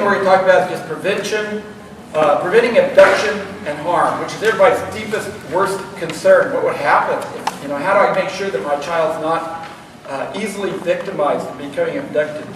We're going to talk about is just prevention, preventing abduction and harm, which is everybody's deepest, worst concern. What would happen? How do I make sure that my child's not easily victimized and becoming abducted?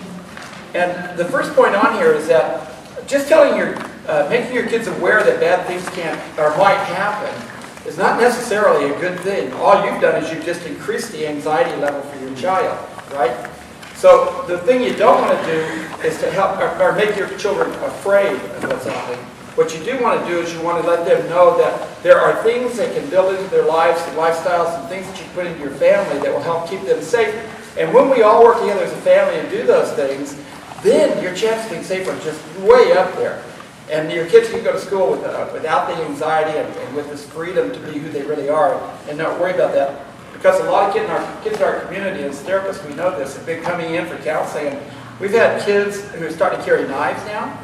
And the first point on here is that just making your kids aware that bad things can or might happen is not necessarily a good thing. All you've done is you've just increased the anxiety level for your child, right? So the thing you don't want to do is to help or make your children afraid of what's happening. What you do want to do is you want to let them know that there are things they can build into their lives and lifestyles and things that you put into your family that will help keep them safe. And when we all work together as a family and do those things, then your chance of being safe are just way up there. And your kids can go to school without the anxiety and with this freedom to be who they really are and not worry about that. Because a lot of kids in our community, as therapists, we know this, have been coming in for counseling. And we've had kids who are starting to carry knives now.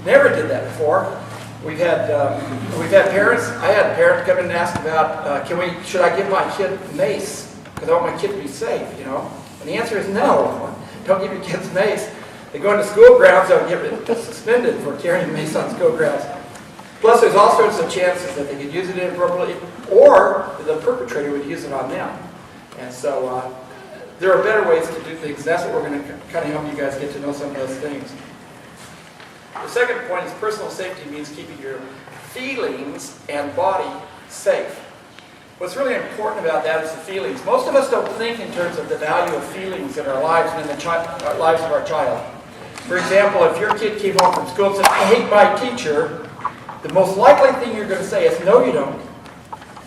Never did that before. We've had parents. I had a parent come in and ask about, should I give my kid mace because I want my kid to be safe? And the answer is no. Don't give your kids mace. They go into school grounds, they'll get suspended for carrying mace on school grounds. Plus, there's all sorts of chances that they could use it inappropriately, or the perpetrator would use it on them. And so there are better ways to do things. That's what we're going to kind of help you guys get to know some of those things. The second point is personal safety means keeping your feelings and body safe. What's really important about that is the feelings. Most of us don't think in terms of the value of feelings in our lives and in the lives of our child. For example, if your kid came home from school and said, "I hate my teacher," the most likely thing you're going to say is, "No, you don't."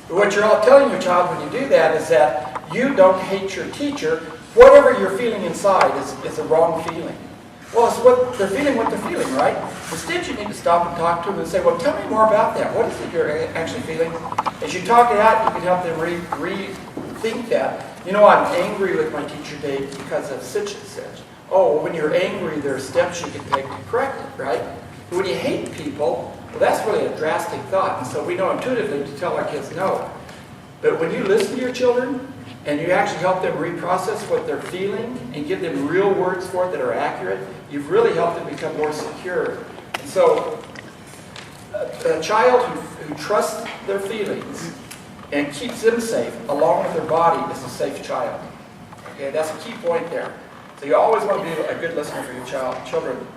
But what you're all telling your child when you do that is that you don't hate your teacher. Whatever you're feeling inside is a wrong feeling. Well, it's what they're feeling, right? Instead, you need to stop and talk to them and say, "Well, tell me more about that. What is it you're actually feeling?" As you talk it out, you can help them rethink that. I'm angry with my teacher today because of such and such. Oh, well, when you're angry, there are steps you can take to correct it, right? But when you hate people, well, that's really a drastic thought. And so we know intuitively to tell our kids no. But when you listen to your children and you actually help them reprocess what they're feeling and give them real words for it that are accurate, you've really helped them become more secure. And so a child who trusts their feelings and keeps them safe along with their body is a safe child. Okay, that's a key point there. So you always want to be a good listener for your children.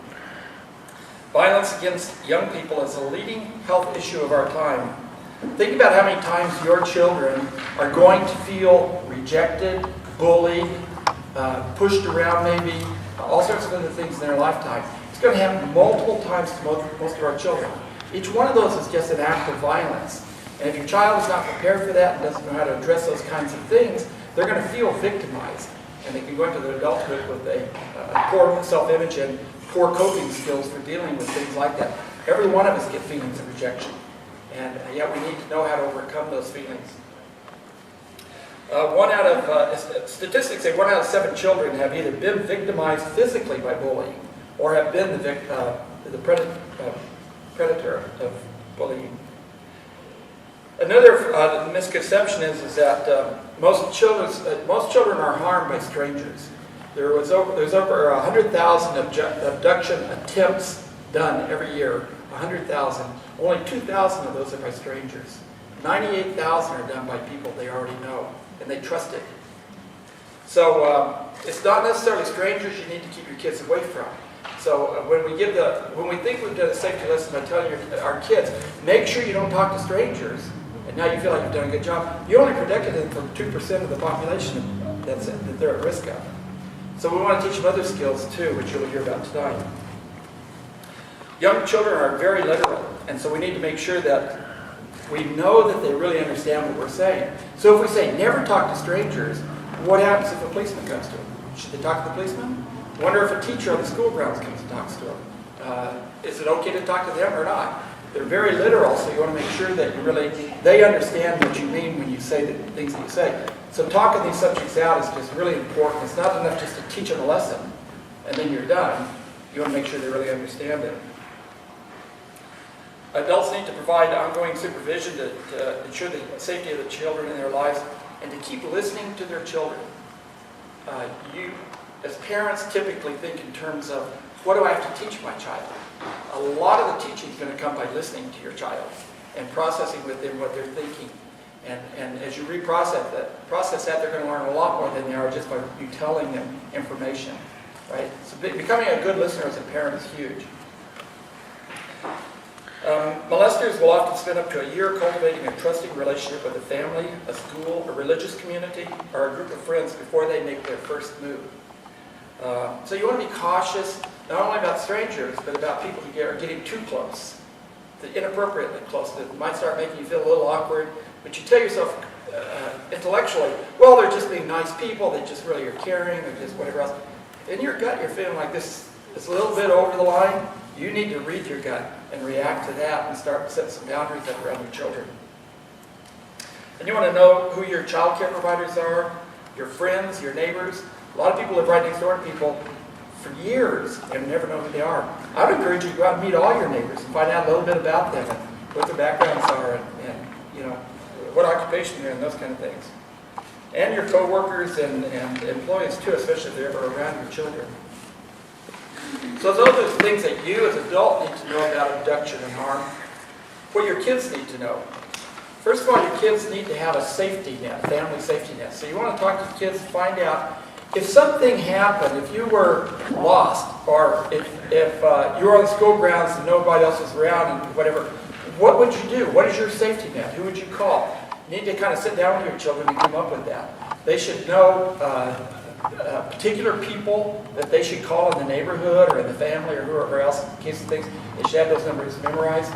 Violence against young people is a leading health issue of our time. Think about how many times your children are going to feel rejected, bullied, pushed around maybe, all sorts of other things in their lifetime. It's going to happen multiple times to most of our children. Each one of those is just an act of violence. And if your child is not prepared for that and doesn't know how to address those kinds of things, they're going to feel victimized. And they can go into their adulthood with a poor self-image and poor coping skills for dealing with things like that. Every one of us get feelings of rejection. And yet we need to know how to overcome those feelings. Statistics say 1 out of 7 children have either been victimized physically by bullying or have been the predator of bullying. Another misconception is that most children are harmed by strangers. There's over 100,000 abduction attempts done every year. 100,000. Only 2,000 of those are by strangers. 98,000 are done by people they already know and they trust it. So it's not necessarily strangers you need to keep your kids away from. So when we think we've done a safety lesson by telling our kids, make sure you don't talk to strangers, and now you feel like you've done a good job, you only protected them from 2% of the population that they're at risk of. So we want to teach them other skills too, which you'll hear about tonight. Young children are very literal, and so we need to make sure that we know that they really understand what we're saying. So if we say, never talk to strangers, what happens if a policeman comes to them? Should they talk to the policeman? Wonder if a teacher on the school grounds comes and talks to them. Is it okay to talk to them or not? They're very literal, so you want to make sure that they understand what you mean when you say the things that you say. So talking these subjects out is just really important. It's not enough just to teach them a lesson, and then you're done. You want to make sure they really understand it. Adults need to provide ongoing supervision to ensure the safety of the children in their lives and to keep listening to their children. You, as parents, typically think in terms of, what do I have to teach my child? A lot of the teaching is going to come by listening to your child and processing with them what they're thinking. And as you process that, they're going to learn a lot more than they are just by you telling them information. Right? So becoming a good listener as a parent is huge. Molesters will often spend up to a year cultivating a trusting relationship with a family, a school, a religious community, or a group of friends before they make their first move. So you want to be cautious, not only about strangers, but about people who are getting too close, inappropriately close. That might start making you feel a little awkward, but you tell yourself intellectually, well, they're just being nice people, they just really are caring, or just whatever else. In your gut, you're feeling like this is a little bit over the line. You need to read your gut and react to that and start setting some boundaries up around your children. And you want to know who your child care providers are, your friends, your neighbors. A lot of people live right next door to people for years and never know who they are. I would encourage you to go out and meet all your neighbors and find out a little bit about them and what their backgrounds are and you know, what occupation they're in, those kind of things. And your co-workers and employees too, especially if they're ever around your children. So those are the things that you as an adult need to know about abduction and harm. What your kids need to know. First of all, your kids need to have a safety net, a family safety net. So you want to talk to the kids, find out if something happened, if you were lost, or if you were on the school grounds and nobody else was around and whatever, what would you do? What is your safety net? Who would you call? You need to kind of sit down with your children and come up with that. They should know particular people that they should call in the neighborhood or in the family or whoever else in case of things. They should have those numbers memorized,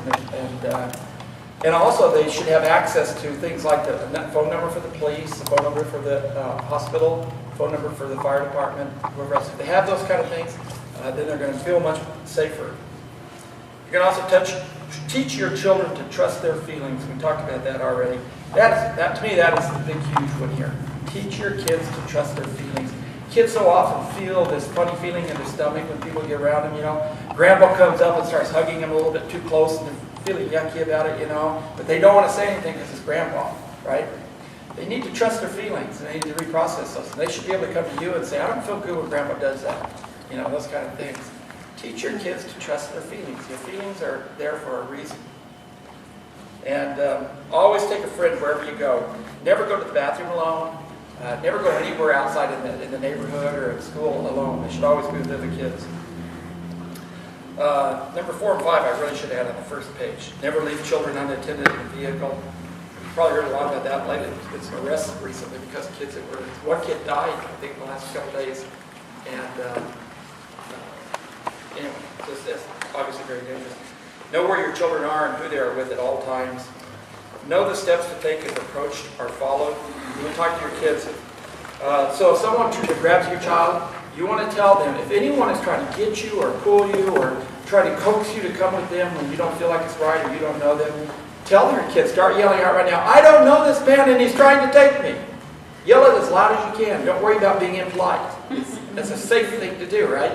and also they should have access to things like the phone number for the police, the phone number for the hospital, phone number for the fire department, whoever else. If they have those kind of things, then they're going to feel much safer. You can also teach your children to trust their feelings. We talked about that already. To me, that is the big, huge one here. Teach your kids to trust their feelings. Kids so often feel this funny feeling in their stomach when people get around them, you know. Grandpa comes up and starts hugging them a little bit too close and they're feeling yucky about it, you know. But they don't want to say anything because it's grandpa, right? They need to trust their feelings and they need to reprocess those. And they should be able to come to you and say, I don't feel good when grandpa does that. You know, those kind of things. Teach your kids to trust their feelings. Your feelings are there for a reason. And always take a friend wherever you go. Never go to the bathroom alone. Never go anywhere outside in the neighborhood or at school alone. They should always be with other kids. Number 4 and 5 I really should add on the first page. Never leave children unattended in a vehicle. You've probably heard a lot about that lately. There's been some arrests recently because of kids that were... One kid died, I think, in the last couple of days. And anyway, it's obviously very dangerous. Know where your children are and who they are with at all times. Know the steps to take if approached or followed. You want to talk to your kids. So if someone grabs your child, you want to tell them, if anyone is trying to get you or pull you or try to coax you to come with them when you don't feel like it's right or you don't know them, tell your kids, start yelling out right now, I don't know this man and he's trying to take me. Yell it as loud as you can. Don't worry about being impolite. That's a safe thing to do, right?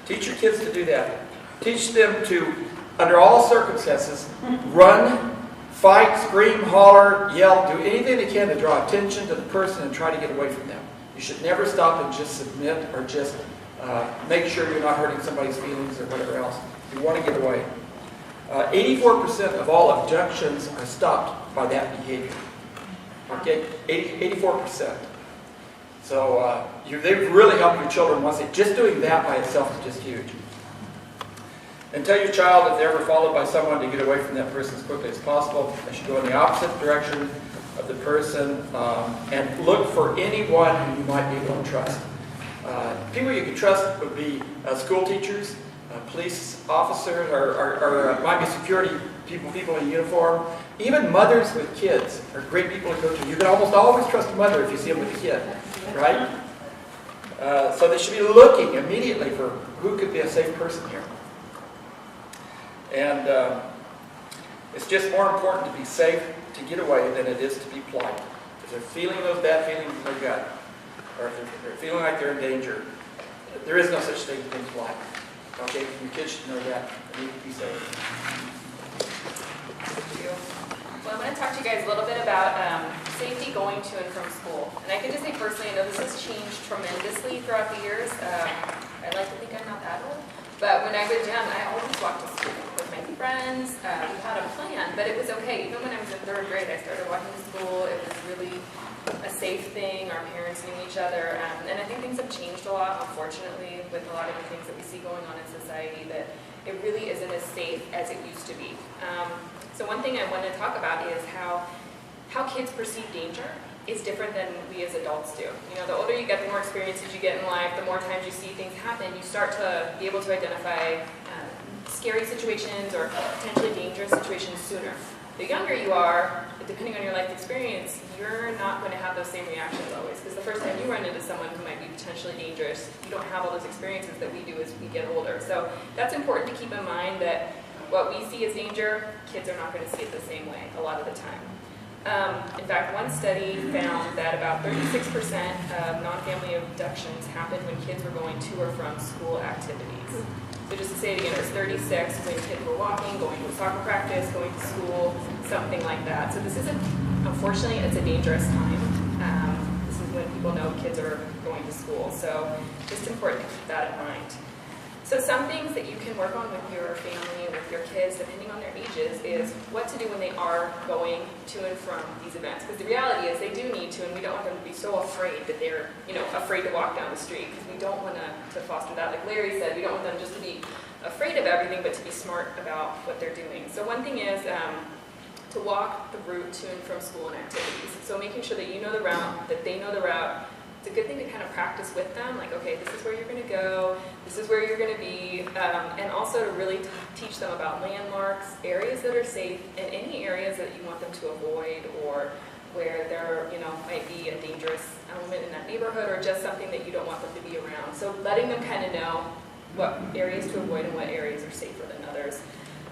Teach your kids to do that. Teach them to, under all circumstances, run, fight, scream, holler, yell, do anything they can to draw attention to the person and try to get away from them. You should never stop and just submit or just make sure you're not hurting somebody's feelings or whatever else. You want to get away. 84% of all abductions are stopped by that behavior. Okay? 84%. So they've really helped your children once. Just doing that by itself is just huge. And tell your child if they're ever followed by someone to get away from that person as quickly as possible. They should go in the opposite direction of the person and look for anyone who you might be able to trust. People you can trust would be school teachers, police officers or might be security people in uniform. Even mothers with kids are great people to go to. You can almost always trust a mother if you see them with a kid, right? So they should be looking immediately for who could be a safe person here. And it's just more important to be safe to get away than it is to be polite. If they're feeling those bad feelings in their gut, or if they're feeling like they're in danger, there is no such thing as being polite. Okay, your kids should know that. They need to be safe. Thank you. Well, I'm going to talk to you guys a little bit about safety going to and from school. And I can just say personally, I know this has changed tremendously throughout the years. I like to think I'm not that old. But when I was young, I always walked to school with my friends. We had a plan, but it was okay. Even when I was in 3rd grade, I started walking to school. It was really a safe thing. Our parents knew each other. And I think things have changed a lot, unfortunately, with a lot of the things that we see going on in society, that it really isn't as safe as it used to be. So one thing I want to talk about is how kids perceive danger is different than we as adults do. You know, the older you get, the more experiences you get in life, the more times you see things happen, you start to be able to identify scary situations or potentially dangerous situations sooner. The younger you are, depending on your life experience, you're not going to have those same reactions always. Because the first time you run into someone who might be potentially dangerous, you don't have all those experiences that we do as we get older. So that's important to keep in mind, that what we see as danger, kids are not going to see it the same way a lot of the time. In fact, one study found that about 36% of non-family abductions happened when kids were going to or from school activities. So just to say it again, it was 36 when kids were walking, going to a soccer practice, going to school, something like that. So this is, unfortunately, it's a dangerous time. This is when people know kids are going to school. So just important to keep that in mind. So some things that you can work on with your family, with your kids, depending on their ages, is what to do when they are going to and from these events. Because the reality is they do need to, and we don't want them to be so afraid that they're, afraid to walk down the street. Because we don't want to foster that. Like Larry said, we don't want them just to be afraid of everything, but to be smart about what they're doing. So one thing is to walk the route to and from school and activities. So making sure that you know the route, that they know the route. It's a good thing to kind of practice with them, like, okay, this is where you're going to go, this is where you're going to be, and also to really teach them about landmarks, areas that are safe, and any areas that you want them to avoid, or where there, might be a dangerous element in that neighborhood, or just something that you don't want them to be around. So letting them kind of know what areas to avoid and what areas are safer than others.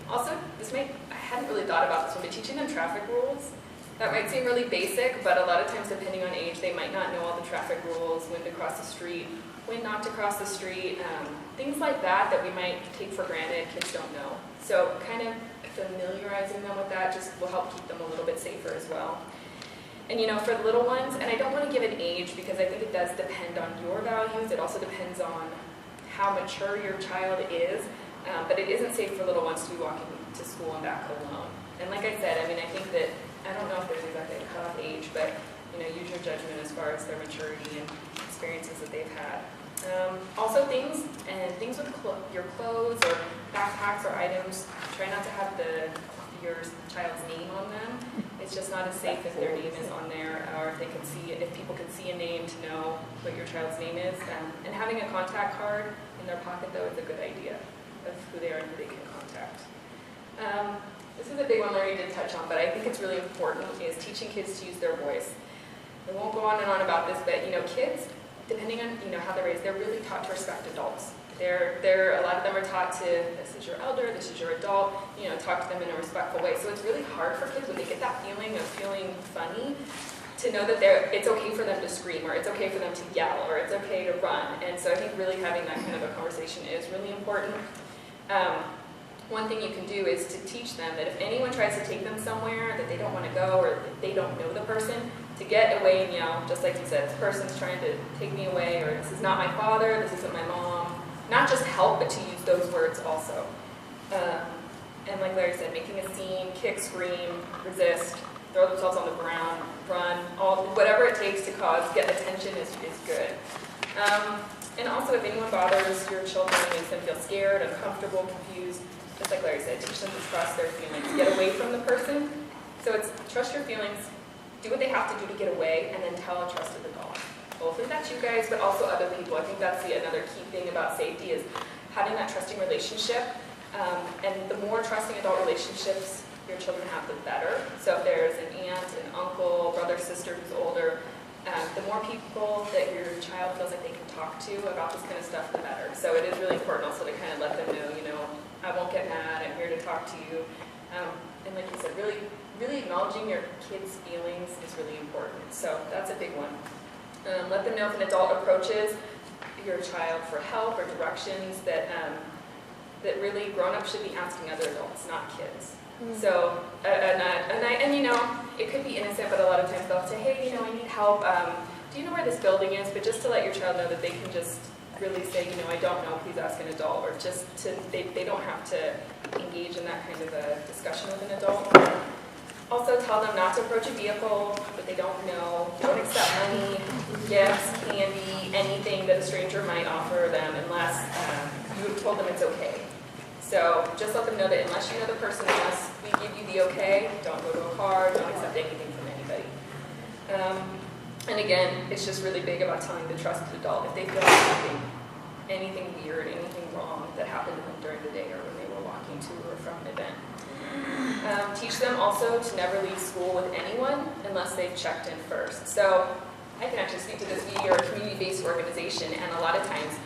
Also, I hadn't really thought about this one, but teaching them traffic rules. That might seem really basic, but a lot of times, depending on age, they might not know all the traffic rules, when to cross the street, when not to cross the street, things like that we might take for granted, kids don't know. So kind of familiarizing them with that just will help keep them a little bit safer as well. And for the little ones, and I don't want to give an age because I think it does depend on your values. It also depends on how mature your child is, but it isn't safe for little ones to be walking to school and back alone. And like I said, I think that I don't know if there's exactly a cutoff age, but use your judgment as far as their maturity and experiences that they've had. Also things with your clothes or backpacks or items, try not to have your child's name on them. It's just not as safe if their name is on there, or if people can see a name to know what your child's name is. And having a contact card in their pocket, though, is a good idea of who they are and who they can contact. This is a big one Larry did touch on, but I think it's really important, is teaching kids to use their voice. I won't go on and on about this, but kids, depending on how they're raised, they're really taught to respect adults. A lot of them are taught to, this is your elder, this is your adult, talk to them in a respectful way. So it's really hard for kids when they get that feeling of feeling funny to know that it's okay for them to scream, or it's okay for them to yell, or it's okay to run. And so I think really having that kind of a conversation is really important. One thing you can do is to teach them that if anyone tries to take them somewhere that they don't want to go, or that they don't know the person, to get away and yell, just like you said, this person's trying to take me away, or this is not my father, this isn't my mom. Not just help, but to use those words also. And like Larry said, making a scene, kick, scream, resist, throw themselves on the ground, run, whatever it takes to get attention is good. And also, if anyone bothers your children, makes them feel scared, uncomfortable, confused, just like Larry said, teach them to trust their feelings. Get away from the person. So it's trust your feelings, do what they have to do to get away, and then tell a trusted adult. Hopefully that's you guys, but also other people. I think that's another key thing about safety is having that trusting relationship. And the more trusting adult relationships your children have, the better. So if there's an aunt, an uncle, brother, sister who's older, the more people that your child feels like they can talk to about this kind of stuff, the better. So it is really important also to kind of let them know, I won't get mad, I'm here to talk to you. And like you said, really acknowledging your kids' feelings is really important. So that's a big one. Let them know if an adult approaches your child for help or directions that really grown-ups should be asking other adults, not kids. So, it could be innocent, but a lot of times they'll say, hey, I need help. Do you know where this building is? But just to let your child know that they can just really say, I don't know, please ask an adult, or they don't have to engage in that kind of a discussion with an adult. Also tell them not to approach a vehicle that they don't know. Don't accept money, gifts, candy, anything that a stranger might offer them unless you have told them it's okay. So just let them know that unless you know the person, unless we give you the okay, don't go to a car, don't accept anything from anybody. And again, it's just really big about telling the trusted adult if they feel like anything weird, anything wrong that happened to them during the day or when they were walking to or from an event. Teach them also to never leave school with anyone unless they've checked in first. So I can actually speak to this. We are a community-based organization, and a lot of times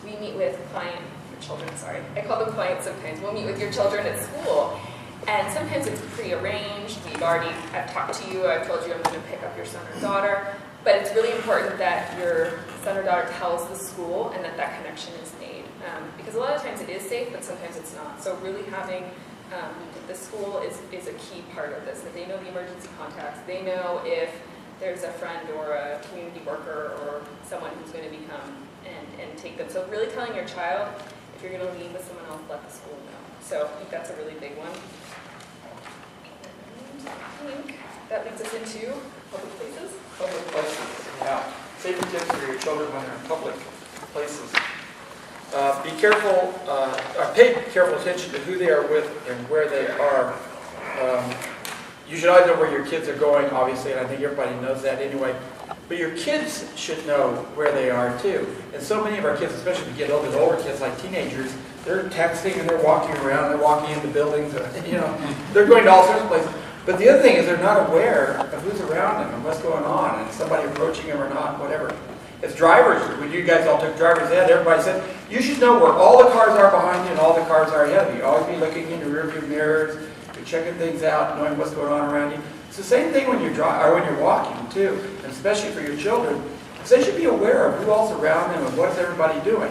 we meet with I call them clients sometimes. We'll meet with your children at school, and sometimes it's pre-arranged. I've talked to you, I've told you I'm going to pick up your son or daughter, but it's really important that your son or daughter tells the school and that connection is made. Because a lot of times it is safe, but sometimes it's not. So really having the school is a key part of this, that they know the emergency contacts, they know if there's a friend or a community worker or someone who's going to become and take them. So really telling your child, if you're going to leave with someone else, let the school know. So I think that's a really big one. And I think that leads us into public places. Public places, yeah. Safety tips for your children when they're in public places. Be careful, pay careful attention to who they are with and where they are. You should always know where your kids are going, obviously, and I think everybody knows that anyway. But your kids should know where they are too. And so many of our kids, especially if you get a little bit older kids like teenagers, they're texting and they're walking around, they're walking into buildings, they're going to all sorts of places. But the other thing is they're not aware of who's around them and what's going on, and somebody approaching them or not, whatever. As drivers, when you guys all took driver's ed, everybody said, you should know where all the cars are behind you and all the cars are ahead of you. Always be looking in your rearview mirrors, you're checking things out, knowing what's going on around you. It's the same thing when you're walking too, and especially for your children. Because they should be aware of who else around them and what is everybody doing.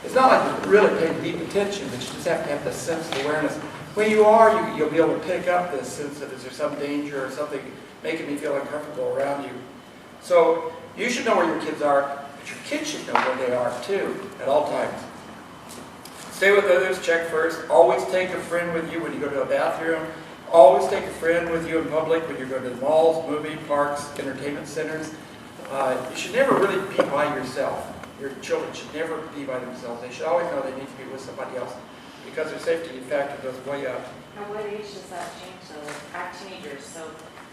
It's not like you're really paying deep attention, but you just have to have this sense of awareness. When you are, you'll be able to pick up this sense of, is there some danger or something making me feel uncomfortable around you? So you should know where your kids are, but your kids should know where they are too, at all times. Stay with others, check first. Always take a friend with you when you go to a bathroom. Always take a friend with you in public when you go to the malls, movie parks, entertainment centers. You should never really be by yourself. Your children should never be by themselves. They should always know they need to be with somebody else because their safety factor goes way up. At what age does that change though? Like teenagers, so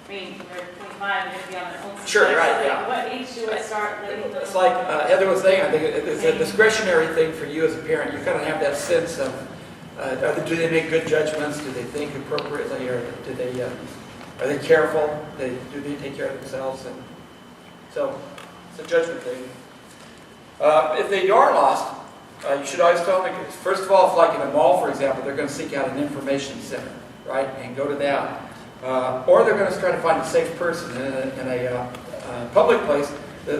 when they're 25, they're going to be on their own. Sure, so right, yeah. What age do I start letting them? It's like Heather was saying, I think it's a discretionary thing for you as a parent. You kind of have that sense of, do they make good judgments? Do they think appropriately? Or are they careful? Do they take care of themselves? And so it's a judgment thing. If they are lost, you should always tell them, first of all, if like in a mall, for example, they're going to seek out an information center, right, and go to that. Or they're going to try to find a safe person in a public place.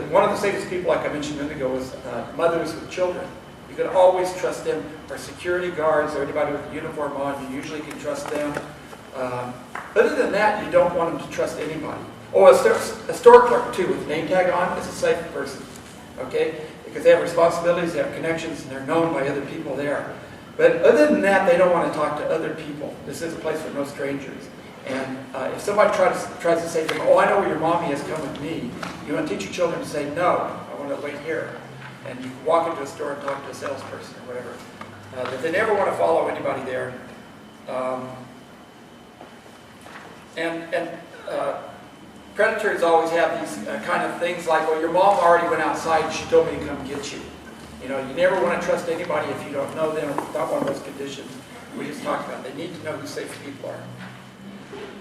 One of the safest people, like I mentioned a minute ago, was mothers with children. You can always trust them, or security guards, or anybody with a uniform on. You usually can trust them. Other than that, you don't want them to trust anybody. Oh, a store clerk, too, with a name tag on, is a safe person, okay? Because they have responsibilities, they have connections, and they're known by other people there. But other than that, they don't want to talk to other people. This is a place for no strangers. And if somebody tries to say to them, oh, I know where your mommy is, come with me, you want to teach your children to say, no, I want to wait here. And you can walk into a store and talk to a salesperson or whatever. But they never want to follow anybody there. Predators always have these kind of things like, well, your mom already went outside and she told me to come get you. You know, you never want to trust anybody if you don't know them. It's not one of those conditions we just talked about. They need to know who safe people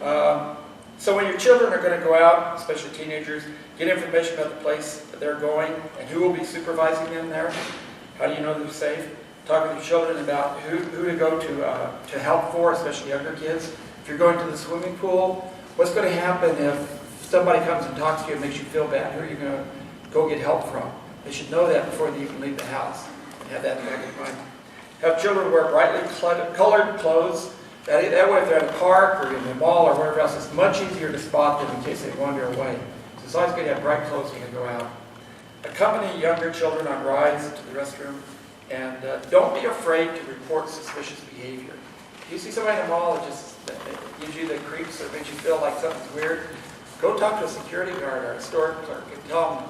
are. So when your children are going to go out, especially teenagers, get information about the place that they're going and who will be supervising them there. How do you know they're safe? Talk with your children about who to go to help for, especially younger kids. If you're going to the swimming pool, what's going to happen if somebody comes and talks to you and makes you feel bad? Who are you going to go get help from? They should know that before they even leave the house. Have that in the back of your mind. Have children wear brightly colored clothes. That way, if they're at a park or in the mall or wherever else, it's much easier to spot them in case they wander away. So it's always good to have bright clothes when you go out. Accompany younger children on rides to the restroom. And don't be afraid to report suspicious behavior. If you see somebody in the mall that just gives you the creeps or makes you feel like something's weird, go talk to a security guard or a store clerk and tell them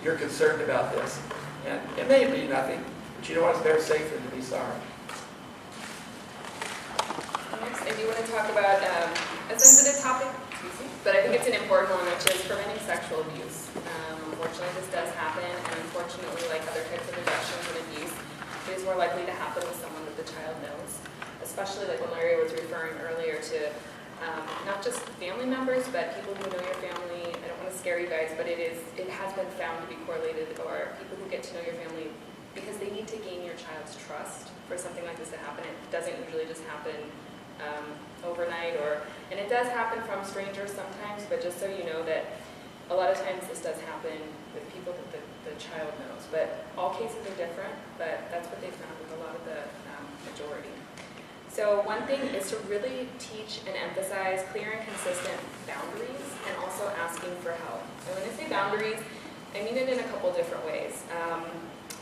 you're concerned about this. And it may be nothing, but you know what? It's better safe than to be sorry. Next, I do want to talk about a sensitive topic, but I think it's an important one, which is preventing sexual abuse. Unfortunately, this does happen, and unfortunately, like other types of reductions and abuse, it is more likely to happen with someone that the child knows. Especially like when Larry was referring earlier to not just family members, but people who know your family. I don't want to scare you guys, but it has been found to be correlated, or people who get to know your family because they need to gain your child's trust for something like this to happen. It doesn't usually just happen overnight, and it does happen from strangers sometimes, but just so you know that a lot of times this does happen with people that the child knows. But all cases are different, but that's what they found with a lot of the majority. So one thing is to really teach and emphasize clear and consistent boundaries and also asking for help. And when I say boundaries, I mean it in a couple different ways.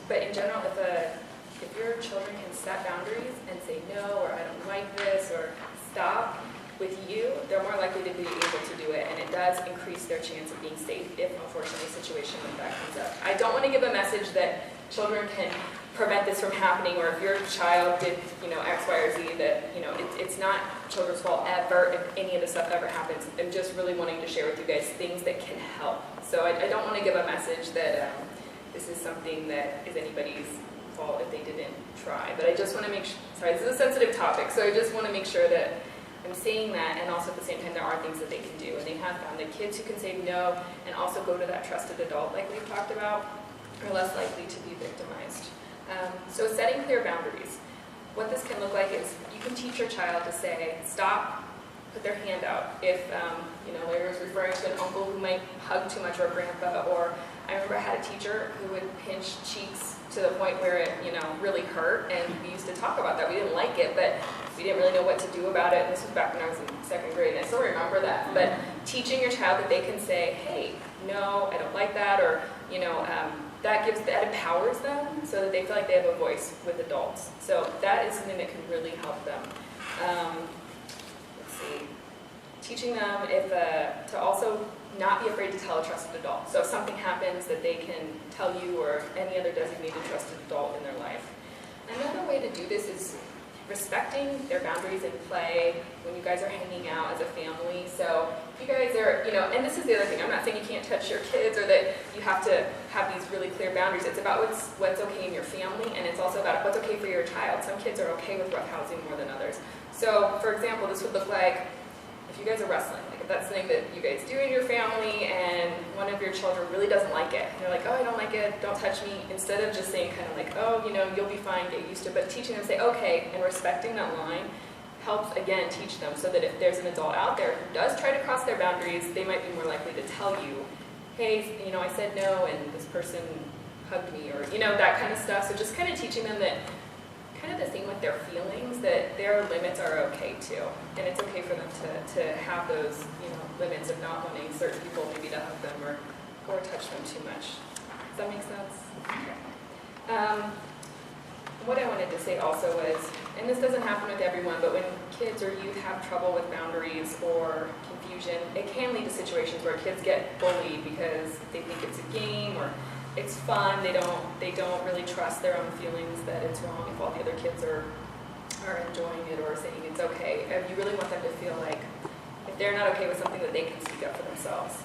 But in general, if your children can set boundaries and say no, or I don't like this, or stop with you, they're more likely to be able to do it, and it does increase their chance of being safe if, unfortunately, a situation like that comes up. I don't want to give a message that children can prevent this from happening, or if your child did, X, Y, or Z, that, it's not children's fault ever if any of this stuff ever happens. I'm just really wanting to share with you guys things that can help. So I don't want to give a message that this is something that is anybody's fault if they didn't try. But I just want to make sure, sorry, this is a sensitive topic, so I just want to make sure that I'm saying that, and also at the same time, there are things that they can do. And they have found that kids who can say no and also go to that trusted adult, like we've talked about, are less likely to be victimized. So setting clear boundaries. What this can look like is you can teach your child to say, stop, put their hand out. If, Larry was referring to an uncle who might hug too much, or a grandpa, or I remember I had a teacher who would pinch cheeks to the point where it, really hurt, and we used to talk about that. We didn't like it, but we didn't really know what to do about it. And this was back when I was in second grade, and I still remember that. But teaching your child that they can say, hey, no, I don't like that, or, that empowers them so that they feel like they have a voice with adults. So that is something that can really help them. Let's see. Teaching them to also not be afraid to tell a trusted adult. So if something happens, that they can tell you or any other designated trusted adult in their life. Another way to do this is respecting their boundaries in play when you guys are hanging out as a family. So if you guys are, and this is the other thing, I'm not saying you can't touch your kids or that you have to have these really clear boundaries. It's about what's okay in your family, and it's also about what's okay for your child. Some kids are okay with roughhousing more than others. So for example, this would look like if you guys are wrestling, like if that's something that you guys do in your family and one of your children really doesn't like it, and you're like, oh, I don't like it, don't touch me, instead of just saying kind of like, oh, you'll be fine, get used to it, but teaching them to say, okay, and respecting that line helps, again, teach them so that if there's an adult out there who does try to cross their boundaries, they might be more likely to tell you, hey, I said no, and this person hugged me, or, that kind of stuff. So just kind of teaching them that kind of the same with their feelings, that their limits are okay too, and it's okay for them to have those limits of not wanting certain people maybe to hug them or touch them too much. Does that make sense? Okay. What I wanted to say also was, and this doesn't happen with everyone, but when kids or youth have trouble with boundaries or confusion, it can lead to situations where kids get bullied because they think it's a game or it's fun. They don't really trust their own feelings that it's wrong if all the other kids are enjoying it or saying it's okay. And you really want them to feel like if they're not okay with something, that they can speak up for themselves.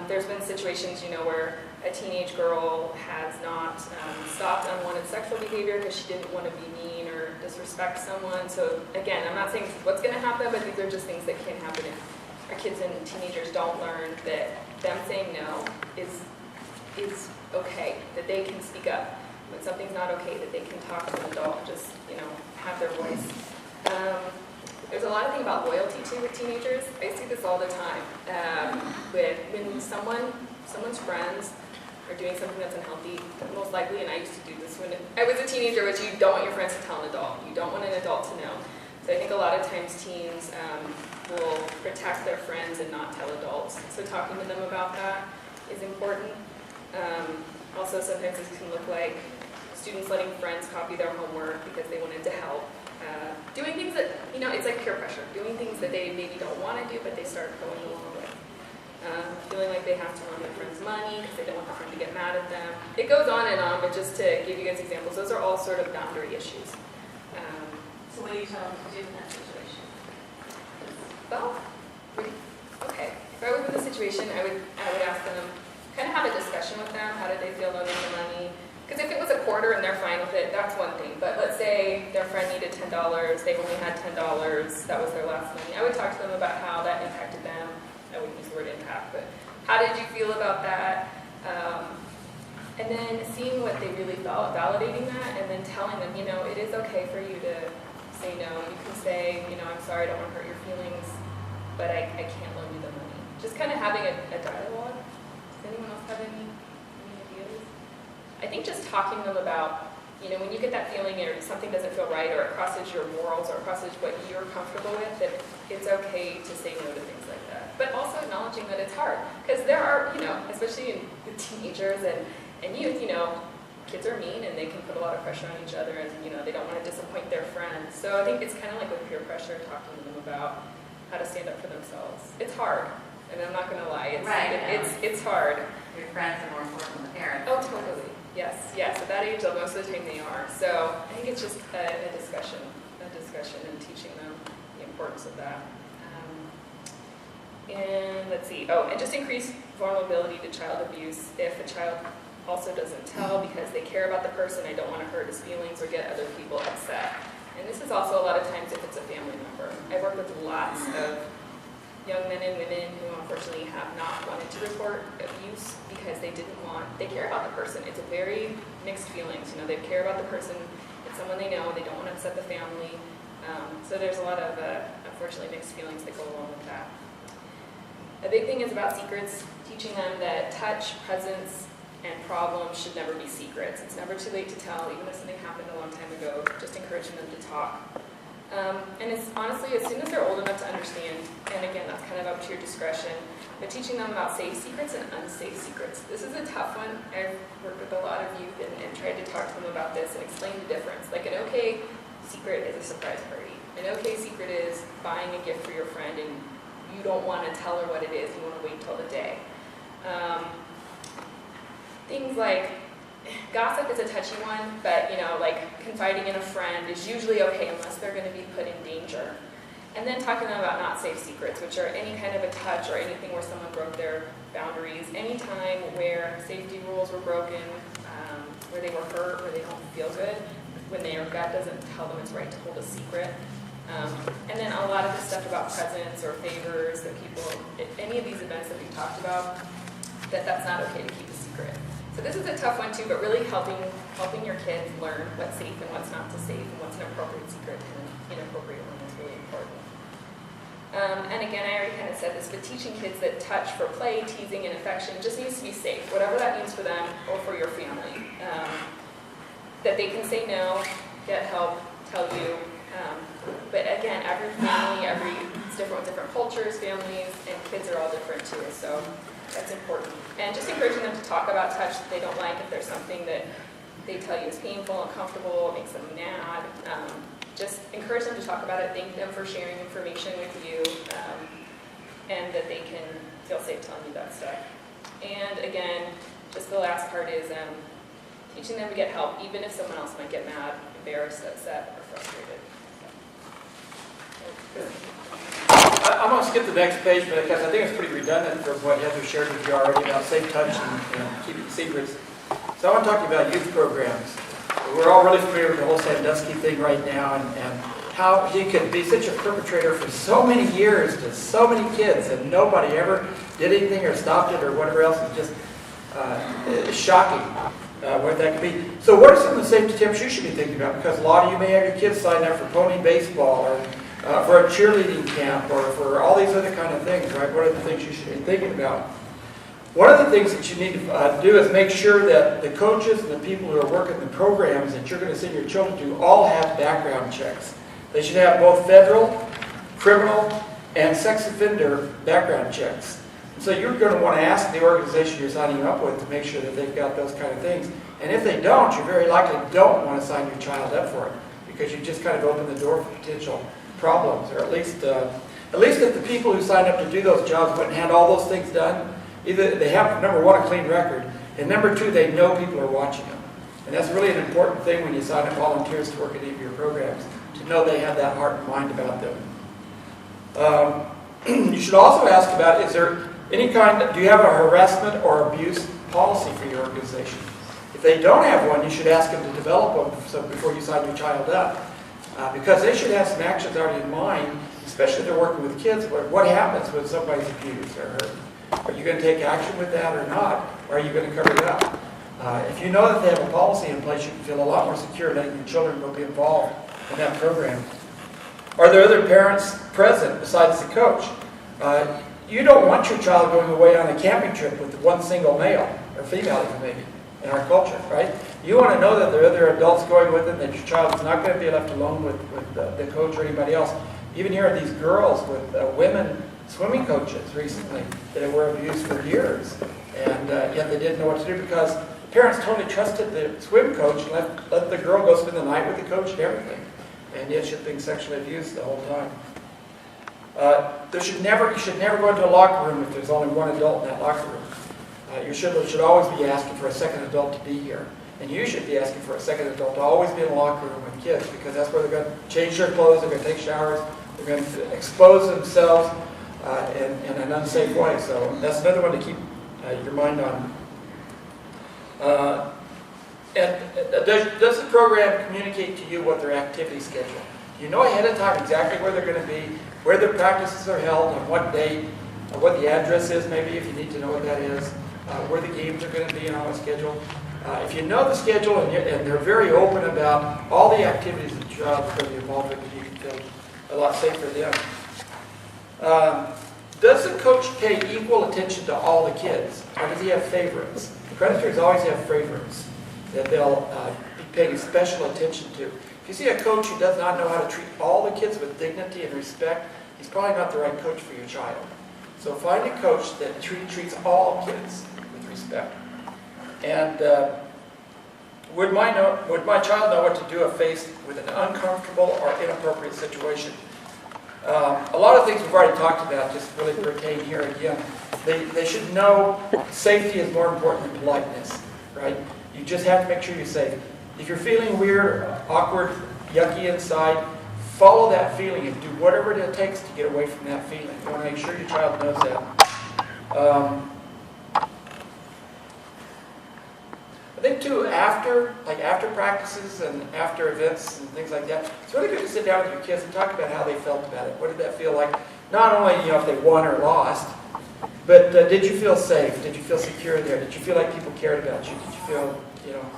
There's been situations, where a teenage girl has not stopped sexual behavior because she didn't want to be mean or disrespect someone. So again, I'm not saying what's going to happen, but these are just things that can happen if our kids and teenagers don't learn that them saying no is okay, that they can speak up. When something's not okay, that they can talk to an adult and just, have their voice. There's a lot of thing about loyalty too with teenagers. I see this all the time. When someone's friends are doing something that's unhealthy, most likely, and I used to do this when I was a teenager, was you don't want your friends to tell an adult. You don't want an adult to know. So I think a lot of times teens will protect their friends and not tell adults. So talking to them about that is important. Also, sometimes this can look like students letting friends copy their homework because they wanted to help. Doing things that, it's like peer pressure. Doing things that they maybe don't want to do, but they start going along with. Feeling like they have to loan their friends money because they don't want their friend to get mad at them. It goes on and on, but just to give you guys examples, those are all sort of boundary issues. So what do you tell them to do in that situation? Well, okay. If I was in the situation, I would ask them, kind of have a discussion with them. How did they feel loaning the money? Because if it was a quarter and they're fine with it, that's one thing. But let's say their friend needed $10, they've only had $10, that was their last money. I would talk to them about how that impacted them. I wouldn't use the word impact, but how did you feel about that? And then seeing what they really felt, validating that, and then telling them, it is okay for you to say no. You can say, I'm sorry, I don't want to hurt your feelings, but I can't loan you the money. Just kind of having a dialogue. Does anyone else have any ideas? I think just talking to them about, when you get that feeling or something doesn't feel right or it crosses your morals or it crosses what you're comfortable with, that it's okay to say no to things like that. But also acknowledging that it's hard. Because there are, especially with teenagers and youth, kids are mean and they can put a lot of pressure on each other and, they don't want to disappoint their friends. So I think it's kind of like with peer pressure, talking to them about how to stand up for themselves. It's hard. And I'm not going to lie. It's hard. Your friends are more important than the parents. Oh, totally. Yes. At that age, most of the time they are. So I think it's just a discussion and teaching them the importance of that. And let's see. Oh, and just increase vulnerability to child abuse. If a child also doesn't tell because they care about the person, I don't want to hurt his feelings or get other people upset. And this is also a lot of times if it's a family member. I've worked with lots of young men and women who unfortunately have not wanted to report abuse because they care about the person. It's a very mixed feelings. They care about the person, it's someone they know, they don't want to upset the family. So there's a lot of, unfortunately, mixed feelings that go along with that. A big thing is about secrets, teaching them that touch, presence, and problems should never be secrets. It's never too late to tell, even if something happened a long time ago, just encouraging them to talk. And it's honestly, as soon as they're old enough to understand, and again, that's kind of up to your discretion, but teaching them about safe secrets and unsafe secrets. This is a tough one. I've worked with a lot of youth and tried to talk to them about this and explain the difference. Like an okay secret is a surprise party. An okay secret is buying a gift for your friend and you don't want to tell her what it is, you want to wait till the day. Things like gossip is a touchy one, but like confiding in a friend is usually okay unless they're going to be put in danger. And then talking to them about not safe secrets, which are any kind of a touch or anything where someone broke their boundaries, any time where safety rules were broken, where they were hurt, where they don't feel good, when their gut doesn't tell them it's right to hold a secret. And then a lot of the stuff about presents or favors that people, any of these events that we've talked about, that's not okay to keep a secret. So this is a tough one too, but really helping your kids learn what's safe and what's not safe and what's an appropriate secret and an inappropriate one is really important. And again, I already kind of said this, but teaching kids that touch for play, teasing, and affection just needs to be safe, whatever that means for them or for your family. That they can say no, get help, tell you. But again, every family, it's different with different cultures, families, and kids are all different too. So that's important. And just encouraging them to talk about touch that they don't like. If there's something that they tell you is painful, uncomfortable, makes them mad, just encourage them to talk about it. Thank them for sharing information with you, and that they can feel safe telling you that stuff. And again, just the last part is teaching them to get help, even if someone else might get mad, embarrassed, upset, or frustrated. I'm going to skip the next page because I think it's pretty redundant from what Heather shared with you already about safe touch and keeping secrets. So I want to talk to you about youth programs. we're all really familiar with the whole Sandusky thing right now, and how he could be such a perpetrator for so many years to so many kids, and nobody ever did anything or stopped it or whatever else. It's just shocking what that could be. So what are some of the safety tips you should be thinking about? Because a lot of you may have your kids sign up for pony baseball, or for a cheerleading camp, or for all these other kind of things, right? What are the things you should be thinking about? One of the things that you need to do is make sure that the coaches and the people who are working the programs that you're going to send your children to all have background checks. They should have both federal, criminal, and sex offender background checks. And so you're going to want to ask the organization you're signing up with to make sure that they've got those kind of things. And if they don't, you very likely don't want to sign your child up for it, because you just kind of open the door for potential problems. Or at least if the people who signed up to do those jobs went and had all those things done, either they have, number one, a clean record, and number two, they know people are watching them. And that's really an important thing when you sign up volunteers to work at any of your programs, to know they have that heart and mind about them. You should also ask about, is there any do you have a harassment or abuse policy for your organization? If they don't have one, you should ask them to develop one before you sign your child up. Because they should have some actions already in mind, especially if they're working with kids. What happens when somebody's abused or hurt? Are you going to take action with that or not? Or are you going to cover it up? If you know that they have a policy in place, you can feel a lot more secure letting your children go be involved in that program. Are there other parents present besides the coach? You don't want your child going away on a camping trip with one single male, or female even maybe, in our culture, right? You want to know that there are other adults going with them, that your child is not going to be left alone with the coach or anybody else. Even here are these girls with women swimming coaches recently that were abused for years, and yet they didn't know what to do because the parents totally trusted the swim coach and let the girl go spend the night with the coach and everything, and yet she's being sexually abused the whole time. You should never go into a locker room if there's only one adult in that locker room. You should always be asking for a second adult to be here. And you should be asking for a second adult to always be in the locker room with kids, because that's where they're going to change their clothes, they're going to take showers, they're going to expose themselves in an unsafe way. So that's another one to keep your mind on. Does the program communicate to you what their activity schedule? You know ahead of time exactly where they're going to be, where their practices are held, on what date, what the address is maybe if you need to know what that is, where the games are going to be and on what schedule. If you know the schedule and they're very open about all the activities that your child is going to be involved in, you can feel a lot safer then. Does the coach pay equal attention to all the kids, or does he have favorites? The predators always have favorites that they'll be paying special attention to. If you see a coach who does not know how to treat all the kids with dignity and respect, he's probably not the right coach for your child. So find a coach that treats all kids with respect. And would my child know what to do if faced with an uncomfortable or inappropriate situation? A lot of things we've already talked about just really pertain here again. They should know safety is more important than politeness, right? You just have to make sure you're safe. If you're feeling weird, awkward, yucky inside, follow that feeling and do whatever it takes to get away from that feeling. You want to make sure your child knows that. I think too, after practices and after events and things like that, it's really good to sit down with your kids and talk about how they felt about it. What did that feel like? Not only if they won or lost, but did you feel safe? Did you feel secure there? Did you feel like people cared about you? Did you feel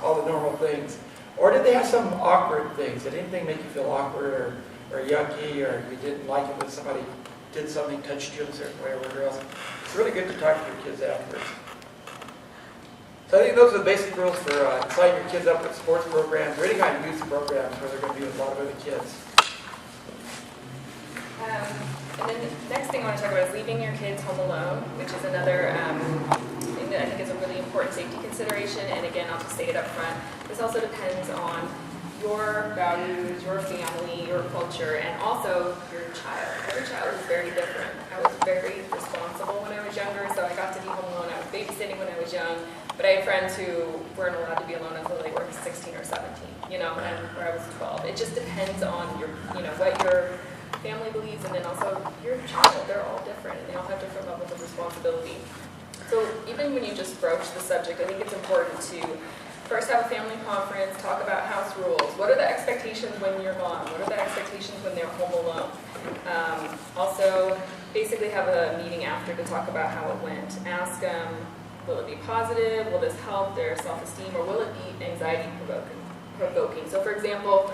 all the normal things? Or did they have some awkward things? Did anything make you feel awkward or yucky, or you didn't like it when somebody did something, touched you in a certain way or whatever else? It's really good to talk to your kids afterwards. So I think those are the basic rules for signing your kids up with sports programs or any kind of youth programs where they're going to be with a lot of other kids. And then the next thing I want to talk about is leaving your kids home alone, which is another thing that I think is a really important safety consideration. And again, I'll just say it up front. This also depends on your values, your family, your culture, and also your child. Every child is very different. I was very responsible when I was younger, so I got to be home alone. I was babysitting when I was young, but I had friends who weren't allowed to be alone until they were 16 or 17, and where I was 12. It just depends on what your family believes, and then also your child. They're all different, and they all have different levels of responsibility. So even when you just broach the subject, I think it's important to first have a family conference, talk about how expectations when you're gone? What are the expectations when they're home alone? Also, basically have a meeting after to talk about how it went. Ask, will it be positive? Will this help their self-esteem? Or will it be anxiety-provoking? So for example,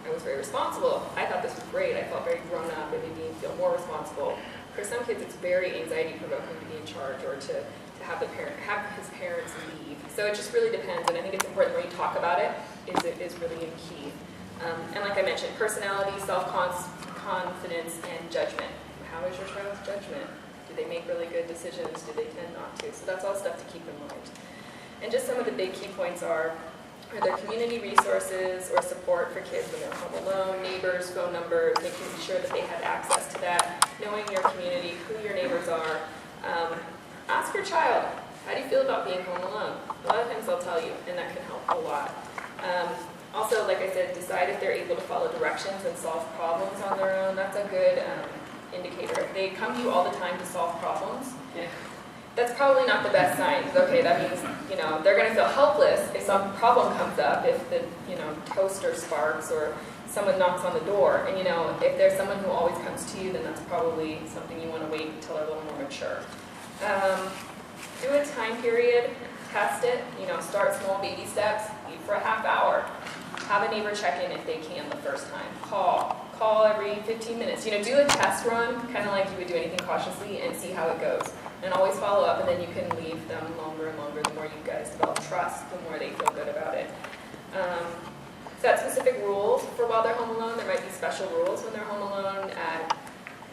I was very responsible. I thought this was great. I felt very grown up. It made me feel more responsible. For some kids, it's very anxiety-provoking to be in charge or to have his parents leave. So it just really depends, and I think it's important when you talk about it is really key. And like I mentioned, personality, self-confidence, and judgment. How is your child's judgment? Do they make really good decisions? Do they tend not to? So that's all stuff to keep in mind. And just some of the big key points are there community resources or support for kids when they're home alone, neighbors, phone numbers, making sure that they have access to that, knowing your community, who your neighbors are. Ask your child, how do you feel about being home alone? A lot of times they'll tell you, and that can help a lot. Also, like I said, decide if they're able to follow directions and solve problems on their own. That's a good indicator. If they come to you all the time to solve problems, that's probably not the best sign. Okay, that means, they're going to feel helpless if some problem comes up, if the, toaster sparks or someone knocks on the door. And, if there's someone who always comes to you, then that's probably something you want to wait until they're a little more mature. Do a time period, test it, start small baby steps, leave for a half hour. Have a neighbor check in if they can the first time. Call every 15 minutes. Do a test run, kind of like you would do anything cautiously, and see how it goes. And always follow up, and then you can leave them longer and longer. The more you guys develop trust, the more they feel good about it. Set specific rules for while they're home alone. There might be special rules when they're home alone.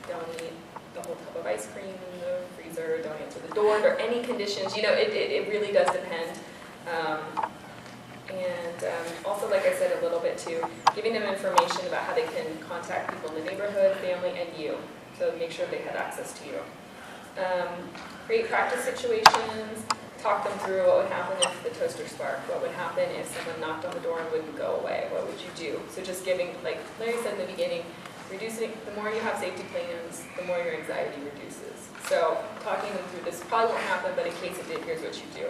Don't eat the whole tub of ice cream in the freezer, don't answer the door, or any conditions. It really does depend. Also, like I said a little bit too, giving them information about how they can contact people in the neighborhood, family, and you. So make sure they have access to you. Create practice situations, talk them through what would happen if the toaster sparked, what would happen if someone knocked on the door and wouldn't go away, what would you do? So just giving, like Larry said in the beginning, reducing, the more you have safety plans, the more your anxiety reduces. So talking them through this probably won't happen, but in case it did, here's what you do.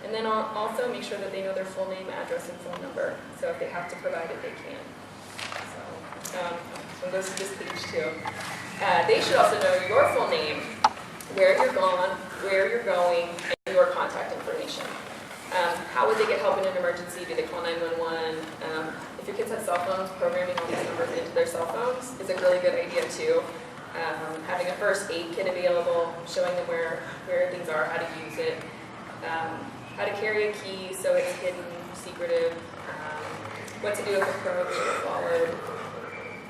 And then also make sure that they know their full name, address, and phone number. So if they have to provide it, they can. So goes to this page too. They should also know your full name, where you're gone, where you're going, and your contact information. How would they get help in an emergency? Do they call 911? If your kids have cell phones, programming all these numbers into their cell phones is a really good idea too. Having a first aid kit available, showing them where things are, how to use it, how to carry a key so it's hidden, secretive, what to do if a prohibition is followed,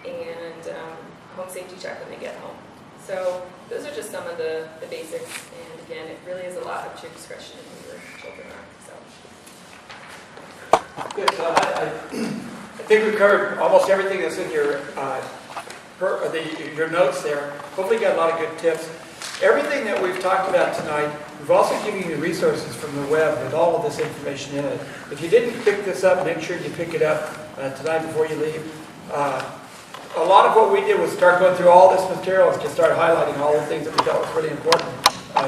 and home safety check when they get home. So those are just some of the basics, and again, it really is a lot up to your discretion and who your children are. So. Good. So I think we've covered almost everything that's in your notes there. Hopefully you got a lot of good tips. Everything that we've talked about tonight, we've also given you resources from the web with all of this information in it. If you didn't pick this up, make sure you pick it up tonight before you leave. A lot of what we did was start going through all this material and just start highlighting all the things that we thought was really important.